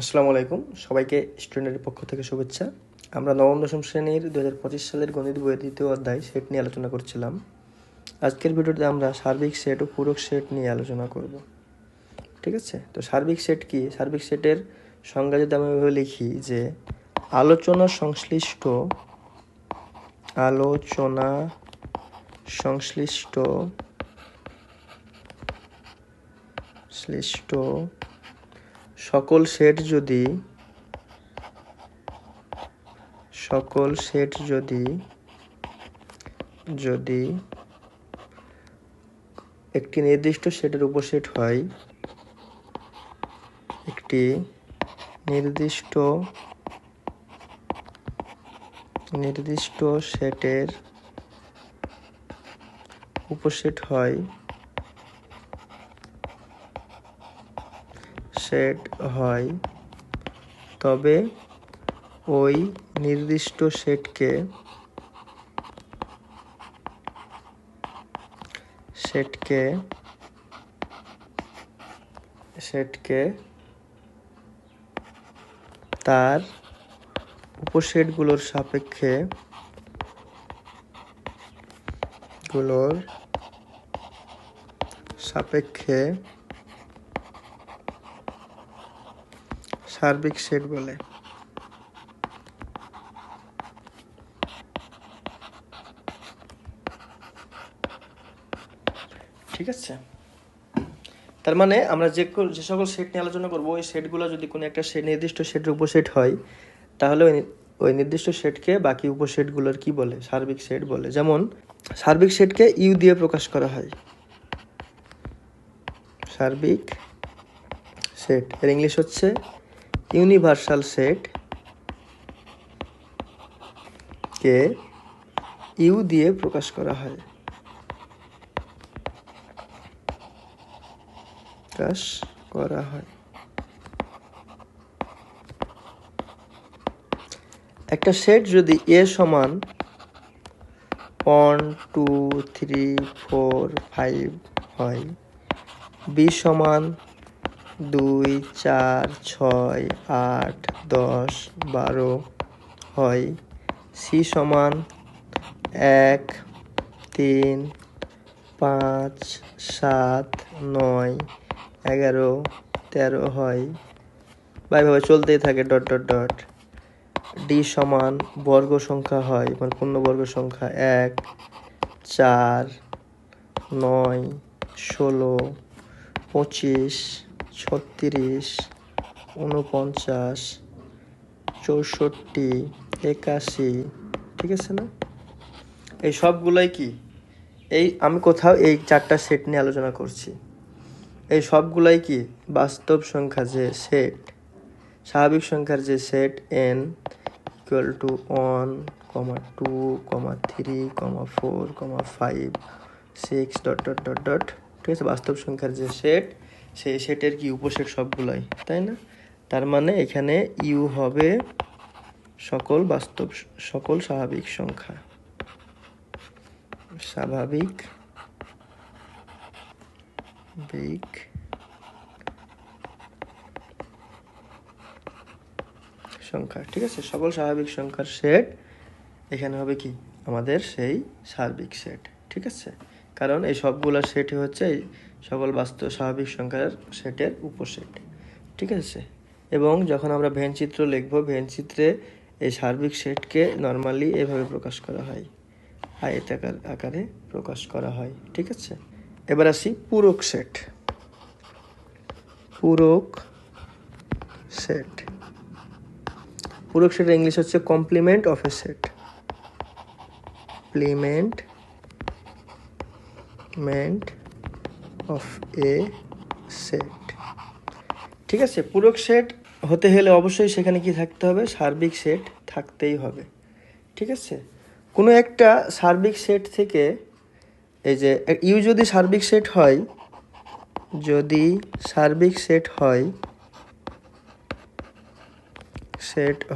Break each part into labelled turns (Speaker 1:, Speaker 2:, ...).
Speaker 1: আসসালামু আলাইকুম, সবাইকে স্টুডেন্টের পক্ষ থেকে শুভেচ্ছা। আমরা নবম দশম শ্রেণীর 2025 সালের গণিত বইয়ের দ্বিতীয় অধ্যায় সেট নিয়ে আলোচনা করছিলাম। আজকের ভিডিওতে আমরা সার্বিক সেট ও পূরক সেট নিয়ে আলোচনা করব। ঠিক আছে, তো সার্বিক সেট কি? সার্বিক সেটের সংজ্ঞা যদি আমি এভাবে লিখি যে আলোচনা সংশ্লিষ্ট সকল সেট যদি একটি নির্দিষ্ট সেটের উপসেট হয়, একটি নির্দিষ্ট সেটের উপসেট হয়, তবে ওই নির্দিষ্ট সেটকে তার উপসেটগুলোর সাপেক্ষে সার্বিক সেট বলে। ঠিক আছে, তার মানে আমরা যে সকল সেট নিয়ে আলোচনা করবো, ওই সেটগুলো যদি কোনো একটা নির্দিষ্ট সেটের উপসেট হয়, তাহলে ওই নির্দিষ্ট সেটকে বাকি উপসেটগুলোর কি বলে? সার্বিক সেট বলে। যেমন সার্বিক সেটকে ইউ দিয়ে প্রকাশ করা হয়। সার্বিক সেট এর ইংলিশ হচ্ছে ইউনিভার্সাল সেট, কে ইউ দিয়ে প্রকাশ করা হয়। একটা সেট যদি এ সমান 1 2 3 4 5 হয়, বি সমান 2 4 6 8 10 12 হয়, সি সমান 1 3 5 7 9 11 13 হয়, বা এভাবে চলতেই থাকে ডট ডট ডট। ডি সমান বর্গ সংখ্যা হয়, মানে পূর্ণবর্গ সংখ্যা 1 4 9 16 25 36 49 64 81। ঠিক আছে না? এই সবগুলাই কি, এই আমি কোথাও এই চারটা সেট নিয়ে আলোচনা করছি। এই সবগুলাই কি বাস্তব সংখ্যা যে সেট, স্বাভাবিক সংখ্যার যে set n equal to 1, 2, 3, 4, 5, 6 dot dot dot dot. ঠিক আছে, বাস্তব সংখ্যার যে সেট, সেই সেটের কি উপসেট সবগুলাই, তাই না? তার মানে এখানে ইউ হবে সকল স্বাভাবিক সংখ্যা। ঠিক আছে, সকল স্বাভাবিক সংখ্যার সেট এখানে হবে কি আমাদের সেই সার্বিক সেট। ঠিক আছে, কারণ এই সবগুলো সেটই হচ্ছে এই সকল স্বাভাবিক সংখ্যার সেটের উপসেট। ঠিক আছে, এবং যখন আমরা ভেন চিত্র লিখবো, ভেন চিত্রে এই সার্বিক সেটকে নর্মালি এভাবে প্রকাশ করা হয়, আয়তাকার আকারে প্রকাশ করা হয়। ঠিক আছে, এবার আসি পূরক সেট। পূরক সেটের ইংলিশ হচ্ছে কমপ্লিমেন্ট অফ এ সেট। ঠিক আছে, পূরক সেট হতে হলে অবশ্যই সেখানে কি থাকতে হবে? সার্বিক সেট থাকতেই হবে। ঠিক আছে, কোনো একটা সার্বিক সেট থেকে এই যে ইউ যদি সার্বিক সেট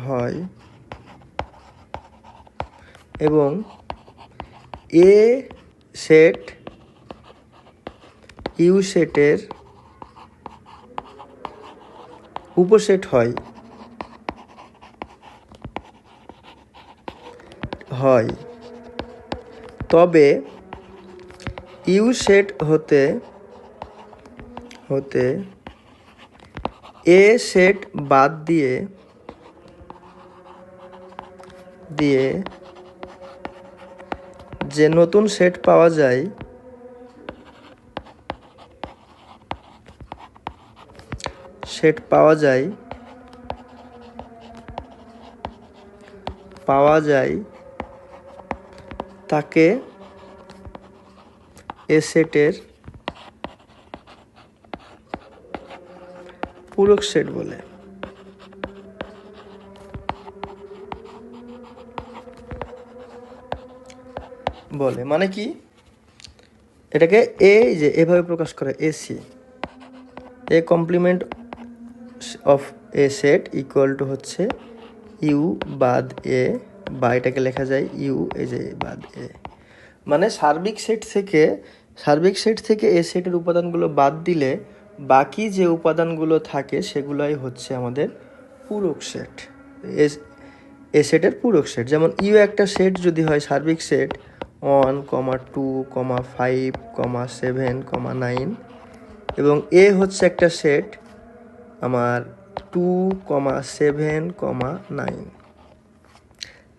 Speaker 1: হয় এবং এ সেট ইউ সেটের উপসেট হয় তবে ইউ সেট হতে এ সেট বাদ দিয়ে যে নতুন সেট পাওয়া যায় তাকে এ সেটের পূরক সেট বলে। মানে কি, এটাকে এভাবে প্রকাশ করে AC, A complement of a set equal to হচ্ছে ইউ বাদ এ, বা এটাকে লেখা যায় ইউ বাদ এ। মানে সার্বিক সেট থেকে এ সেটের উপাদানগুলো বাদ দিলে বাকি যে উপাদানগুলো থাকে সেগুলোই হচ্ছে আমাদের পূরক সেট, এ সেটের পূরক সেট। যেমন ইউ একটা সেট যদি হয় সার্বিক সেট 1, 2, 5, 7, 9, এবং এ হচ্ছে একটা সেট আমার 2, 7, 9,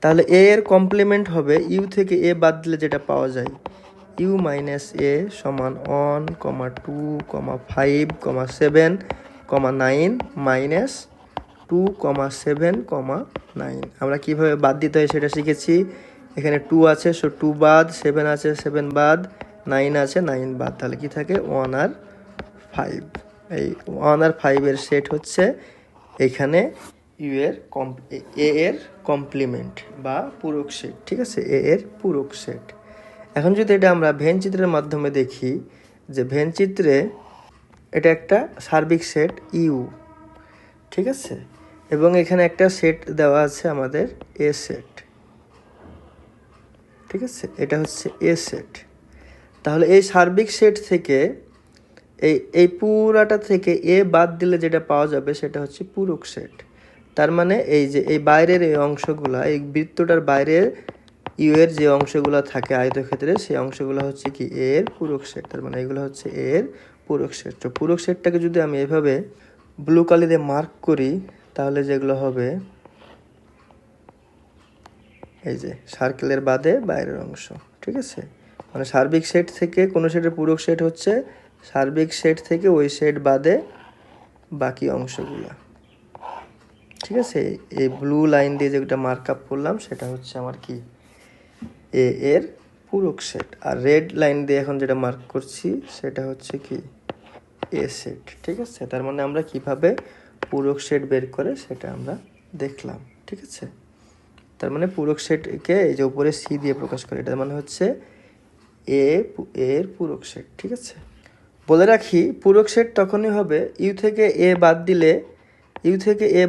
Speaker 1: তাহলে এ এর কমপ্লিমেন্ট হবে ইউ থেকে এ বাদ দিলে যেটা পাওয়া যায় ইউ মাইনাস এ সমান 1, 2, 5, 7, 9 মাইনাস 2, 7, 9। আমরা কিভাবে বাদ দিতে হয় সেটা শিখেছি। এখানে 2 আছে, 2 বাদ, 7 আছে, 7 বাদ, 9 আছে, 9 বাদ, তাহলে কি থাকে 1 আর 5। এই 1 আর 5 এর সেট হচ্ছে এখানে এ এর কমপ্লিমেন্ট বা পূরক সেট। ঠিক আছে, এ এর পূরক সেট। এখন যদি এটা আমরা ভেন চিত্রের মাধ্যমে দেখি, যে ভেন চিত্রে এটা একটা সার্বিক সেট ইউ, ঠিক আছে, এবং এখানে একটা সেট দেওয়া আছে আমাদের এ সেট, ঠিক আছে, এটা হচ্ছে এ সেট। তাহলে এই সার্বিক সেট থেকে এই পুরাটা থেকে এ বাদ দিলে যেটা পাওয়া যাবে সেটা হচ্ছে পূরক সেট। তার মানে এই বাইরের এই অংশগুলা, এই বৃত্তটার বাইরে ইউ এর যে অংশগুলো থাকে আয়তক্ষেত্রে, সেই অংশগুলো হচ্ছে কি এর পূরক সেট। তার মানে এগুলো হচ্ছে এর পূরক সেট। তো পূরক সেটটাকে যদি আমি এভাবে ব্লু কালি দিয়ে মার্ক করি, তাহলে যেগুলো হবে এই যে সার্কেলের বাদে বাইরের অংশ, ঠিক আছে। মানে সার্বিক সেট থেকে কোনো সেটের পূরক সেট হচ্ছে সার্বিক সেট থেকে ওই সেট বাদে বাকি অংশগুলো, ঠিক আছে। এই ব্লু লাইন দিয়ে যেটা মার্ক আপ করলাম সেটা হচ্ছে আমার কি এ এর পূরক সেট, আর রেড লাইন দিয়ে এখন যেটা মার্ক করছি সেটা হচ্ছে কি এ সেট, ঠিক আছে। তার মানে আমরা কিভাবে পূরক সেট বের করে সেটা আমরা দেখলাম, ঠিক আছে। তার মানে পূরক সেটকে এই যে উপরে সি দিয়ে প্রকাশ করে, এটার মানে হচ্ছে এর পূরক সেট, ঠিক আছে। বলে রাখি পূরক সেট তখনই হবে ইউ থেকে এ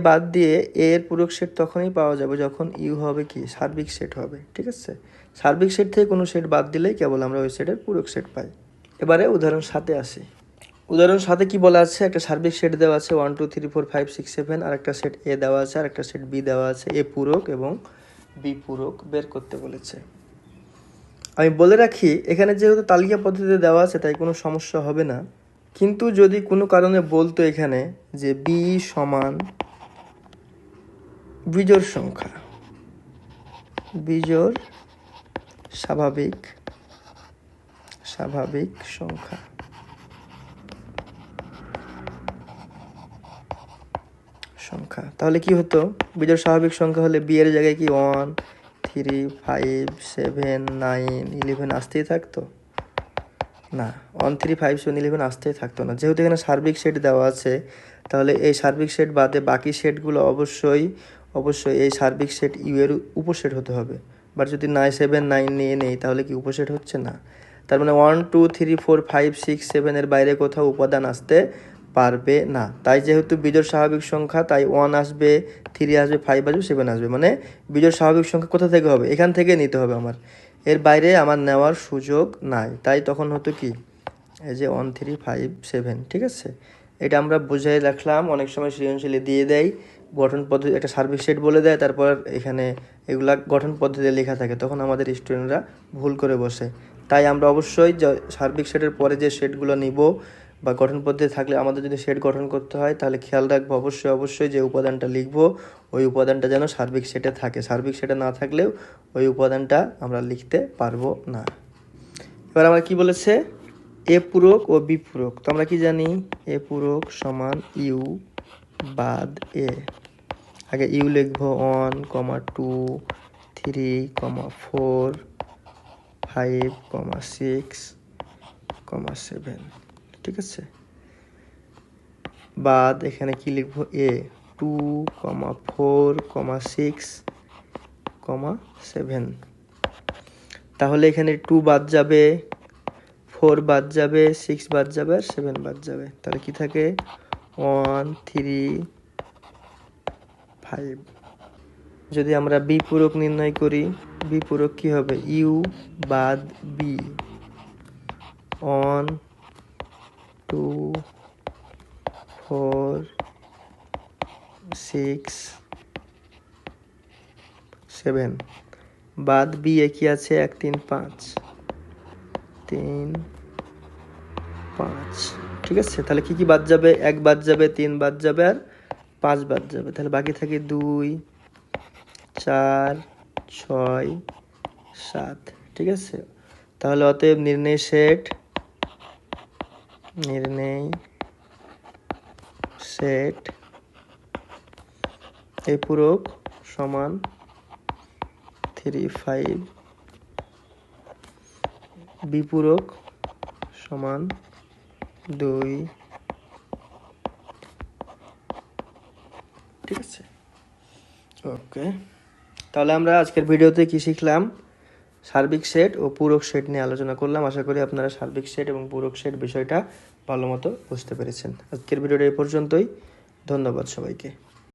Speaker 1: বাদ দিয়ে এ এর পূরক সেট তখনই পাওয়া যাবে যখন ইউ হবে কি সার্বিক সেট হবে, ঠিক আছে। সার্বিক সেট থেকে কোনো সেট বাদ দিলেই কেবল আমরা ওই সেটের পূরক সেট পাই। এবারে উদাহরণ 7 আসি। উদাহরণ 7 কি বলা আছে, একটা সার্বিক সেট দেওয়া আছে 1, 2, 3, 4, 5, 6, 7, আর একটা সেট এ দেওয়া আছে আর একটা সেট বি দেওয়া আছে। এ পূরক এবং বি পূরক বের করতে বলেছে। আমি বলে রাখি এখানে যেহেতু তালিকা পদ্ধতিতে দেওয়া আছে তাই কোনো সমস্যা হবে না, কিন্তু যদি কোনো কারণে বলতো এখানে যে বি সমান বিজোড় সংখ্যা, বিজোড় স্বাভাবিক সংখ্যা, তাহলে কি হতো, বিজোড় স্বাভাবিক সংখ্যা হলে বি এর জায়গায় কি 1, 3, 5, 7, 9, 11 আসতেই থাকতো না, 1, 3, 5, 7, 11 আসতেই থাকতো না। যেহেতু এখানে সার্বিক সেট দেওয়া আছে তাহলে এই সার্বিক সেট বাদে বাকি সেটগুলো অবশ্যই এই সার্বিক সেট ইউ এর উপসেট হতে হবে। বাট যদি 9, 7, 9 নিয়ে নেই তাহলে কি উপসেট হচ্ছে না। তার মানে 1, 2, 3, 4, 5, 6, 7 এর বাইরে কোথাও উপাদান আসতে পারবে না। তাই যেহেতু বিজোড় স্বাভাবিক সংখ্যা তাই 1 আসবে, 3 আসবে, 5 আসবে, 7 আসবে। মানে বিজোড় স্বাভাবিক সংখ্যা কোথা থেকে হবে, এখান থেকে নিতে হবে আমার, এর বাইরে আমার নেওয়ার সুযোগ নাই। তাই তখন হতো কি এই যে 1, 3, 5, 7, ঠিক আছে। এটা আমরা বুঝাই রাখলাম। অনেক সময় সৃজনশীলে দিয়ে দেয় গঠন পদ্ধতি, একটা সার্বিক সেট বলে দেয়, তারপর এখানে এগুলা গঠন পদ্ধতিতে লেখা থাকে, তখন আমাদের স্টুডেন্টরা ভুল করে বসে। তাই আমরা অবশ্যই সার্বিক সেটের পরে যে সেটগুলো নিব বা গঠন পদ্ধতি থাকলে আমাদের যদি সেট গঠন করতে হয়, তাহলে খেয়াল রাখবো অবশ্যই অবশ্যই যে উপাদানটা লিখবো ওই উপাদানটা যেন সার্বিক সেটে থাকে। সার্বিক সেটে না থাকলেও ওই উপাদানটা আমরা লিখতে পারবো না। এবার আমরা কি বলেছে, এ পূরক ও বি পূরক। তো আমরা কি জানি, এ পূরক সমান ইউ বাদ এ। আগে ইউ লিখবো 1, 2, 3, 4, 5, 6, 7, ঠিক আছে। বাদ এখানে কি লিখবো, এ 2, 4, 6, 7। তাহলে এখানে 2 বাদ যাবে, 4 বাদ যাবে, 6 বাদ যাবে আর 7 বাদ যাবে। তাহলে কি থাকে, 1, 3, 5। যদি আমরা বি পূরক নির্ণয় করি, বি পূরক কি হবে, ইউ বাদ বি। 1, 2, 4, 6, 7 বাদ বি এ কি আছে, 1, 3, 5, 3, 5, ঠিক আছে। তাহলে কি কি বাদ যাবে, 1 বাদ যাবে, 3 বাদ যাবে আর 5 বাদ যাবে। তাহলে বাকি থাকে 2, 4, 6, 7, ঠিক আছে। তাহলে অতএব নির্ণয় সেট এ পূরক সমান 3, 5, বি পূরক সমান 2, ঠিক আছে। ওকে, তাহলে আমরা আজকের ভিডিওতে কি শিখলাম, সার্বিক সেট ও পূরক সেট নিয়ে আলোচনা করলাম। আশা করি আপনারা সার্বিক সেট এবং পূরক সেট বিষয়টা ভালো মতো বুঝতে পেরেছেন। আজকের ভিডিওটা এই পর্যন্তই। ধন্যবাদ সবাইকে।